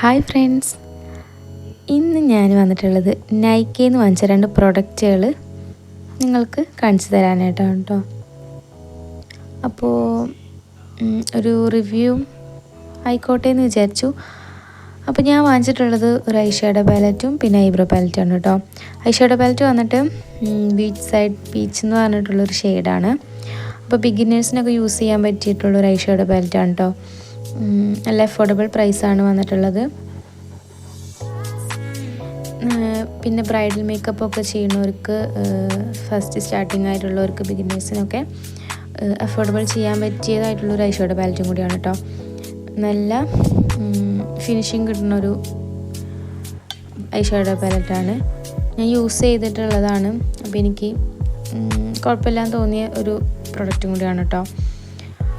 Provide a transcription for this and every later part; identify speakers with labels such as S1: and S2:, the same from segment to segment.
S1: Hi friends, ഇന്ന് ഞാൻ വന്നിട്ടുള്ളത് നൈക്കയിൽ നിന്ന് വാങ്ങിച്ച 2 പ്രൊഡക്റ്റുകൾ നിങ്ങൾക്ക് കാണിച്ചു തരാനായിട്ടാണ് കേട്ടോ. അപ്പോൾ ഒരു റിവ്യൂ ആയിക്കോട്ടെ എന്ന് വിചാരിച്ചു. അപ്പോൾ ഞാൻ വാങ്ങിച്ചിട്ടുള്ളത് ഒരു ഐ ഷാഡോ പാലറ്റും പിന്നെ ഐബ്രോ പാലറ്റുമാണ് കേട്ടോ. ഐ ഷാഡോ പാലറ്റ് വന്നിട്ട് ബീച്ച് സൈഡ് പീച്ച് എന്ന് പറഞ്ഞിട്ടുള്ളൊരു ഷെയ്ഡാണ്. അപ്പോൾ ബിഗിനേഴ്സിനൊക്കെ യൂസ് ചെയ്യാൻ പറ്റിയിട്ടുള്ളൊരു ഐ ഷാഡോ പാലറ്റാണ് കേട്ടോ. നല്ല അഫോർഡബിൾ പ്രൈസാണ് വന്നിട്ടുള്ളത്. പിന്നെ ബ്രൈഡൽ മേക്കപ്പ് ഒക്കെ ചെയ്യുന്നവർക്ക്, ഫസ്റ്റ് സ്റ്റാർട്ടിങ് ആയിട്ടുള്ളവർക്ക്, ബിഗിനേഴ്സിനൊക്കെ അഫോർഡബിൾ ചെയ്യാൻ പറ്റിയതായിട്ടുള്ളൊരു ഐ ഷാഡോ പാലറ്റും കൂടിയാണ് കേട്ടോ. നല്ല ഫിനിഷിങ് കിട്ടുന്നൊരു ഐ ഷാഡോ പാലറ്റാണ്. ഞാൻ യൂസ് ചെയ്തിട്ടുള്ളതാണ്. അപ്പോൾ എനിക്ക് കുഴപ്പമില്ലാന്ന് തോന്നിയ ഒരു പ്രൊഡക്റ്റും കൂടിയാണ് കേട്ടോ.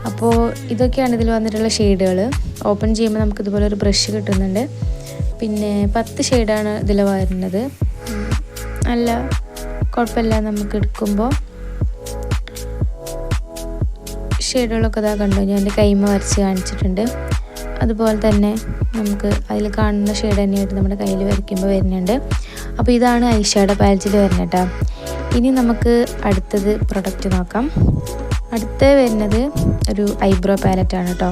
S1: അപ്പോൾ ഇതൊക്കെയാണ് ഇതിൽ വന്നിട്ടുള്ള ഷെയ്ഡുകൾ. ഓപ്പൺ ചെയ്യുമ്പോൾ നമുക്ക് ഇതുപോലെ ഒരു ബ്രഷ് കിട്ടുന്നുണ്ട്. പിന്നെ 10 ഷെയ്ഡാണ് ഇതിൽ വരുന്നത്. നല്ല കുഴപ്പമില്ല. നമുക്ക് എടുക്കുമ്പോൾ ഷെയ്ഡുകളൊക്കെ ഇതാ കണ്ടു, ഞാൻ എൻ്റെ കൈമ വരച്ച് കാണിച്ചിട്ടുണ്ട്. അതുപോലെ തന്നെ നമുക്ക് അതിൽ കാണുന്ന ഷെയ്ഡ് തന്നെയായിട്ട് നമ്മുടെ കയ്യിൽ വരയ്ക്കുമ്പോൾ വരുന്നുണ്ട്. അപ്പോൾ ഇതാണ് ഐ ഷാഡോ പാലറ്റിൽ വരുന്നത് കേട്ടോ. ഇനി നമുക്ക് അടുത്തത് പ്രൊഡക്റ്റ് നോക്കാം. അടുത്ത വരുന്നത് ഒരു ഐബ്രോ പാലറ്റാണ് കേട്ടോ.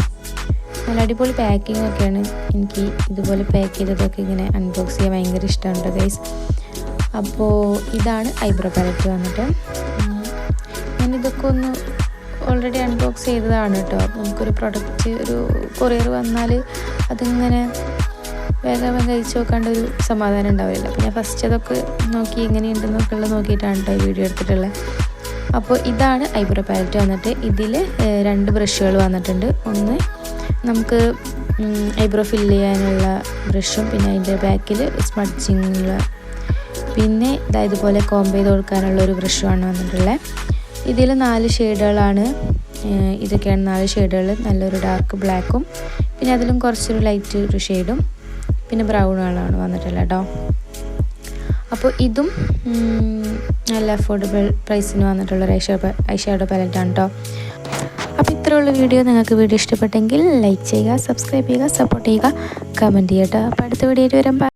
S1: നല്ല അടിപൊളി പാക്കിംഗ് ഒക്കെയാണ്. എനിക്ക് ഇതുപോലെ പാക്ക് ചെയ്തതൊക്കെ ഇങ്ങനെ അൺബോക്സ് ചെയ്യാൻ ഭയങ്കര ഇഷ്ടമാണ് കേട്ടോ ഗൈസ്. അപ്പോൾ ഇതാണ് ഐബ്രോ പാലറ്റ് വന്നിട്ട്. ഞാനിതൊക്കെ ഒന്ന് ഓൾറെഡി അൺബോക്സ് ചെയ്തതാണ് കേട്ടോ. നമുക്കൊരു പ്രൊഡക്റ്റ് ഒരു കൊറിയർ വന്നാൽ അതിങ്ങനെ വേഗം കഴിച്ച് നോക്കാണ്ട് ഒരു സമാധാനം ഉണ്ടാവില്ല. അപ്പോൾ ഞാൻ ഫസ്റ്റ് അതൊക്കെ നോക്കി എങ്ങനെയുണ്ടെന്നൊക്കെ ഉള്ളത് നോക്കിയിട്ടാണ് കേട്ടോ ഈ വീഡിയോ എടുത്തിട്ടുള്ളത്. അപ്പോൾ ഇതാണ് ഐബ്രോ പാലറ്റ് വന്നിട്ട്. ഇതിൽ 2 ബ്രഷുകൾ വന്നിട്ടുണ്ട്. ഒന്ന് നമുക്ക് ഐബ്രോ ഫില്ല് ചെയ്യാനുള്ള ബ്രഷും പിന്നെ അതിൻ്റെ ബാക്കിൽ സ്മഡ്ജിങ്ങുള്ള, പിന്നെ ഇതുപോലെ കോംബ് ചെയ്ത് കൊടുക്കാനുള്ള ഒരു ബ്രഷുമാണ് വന്നിട്ടുള്ളത്. ഇതിൽ 4 ഷെയ്ഡുകളാണ്. ഇതൊക്കെയാണ് 4 ഷെയ്ഡുകൾ. നല്ലൊരു ഡാർക്ക് ബ്ലാക്കും പിന്നെ അതിലും കുറച്ചൊരു ലൈറ്റ് ഒരു ഷെയ്ഡും പിന്നെ ബ്രൗണുകളാണ് വന്നിട്ടുള്ളത് കേട്ടോ. അപ്പോൾ ഇതും നല്ല അഫോർഡബിൾ പ്രൈസിന് വന്നിട്ടുള്ള ഐ ഷാഡോ പാലറ്റാണ് കേട്ടോ. അപ്പോൾ ഇത്രയുള്ള വീഡിയോ. നിങ്ങൾക്ക് വീഡിയോ ഇഷ്ടപ്പെട്ടെങ്കിൽ ലൈക്ക് ചെയ്യുക, സബ്സ്ക്രൈബ് ചെയ്യുക, സപ്പോർട്ട് ചെയ്യുക, കമൻറ്റ് ചെയ്യുക കേട്ടോ. അപ്പോൾ അടുത്ത വീഡിയോയിൽ വരാം.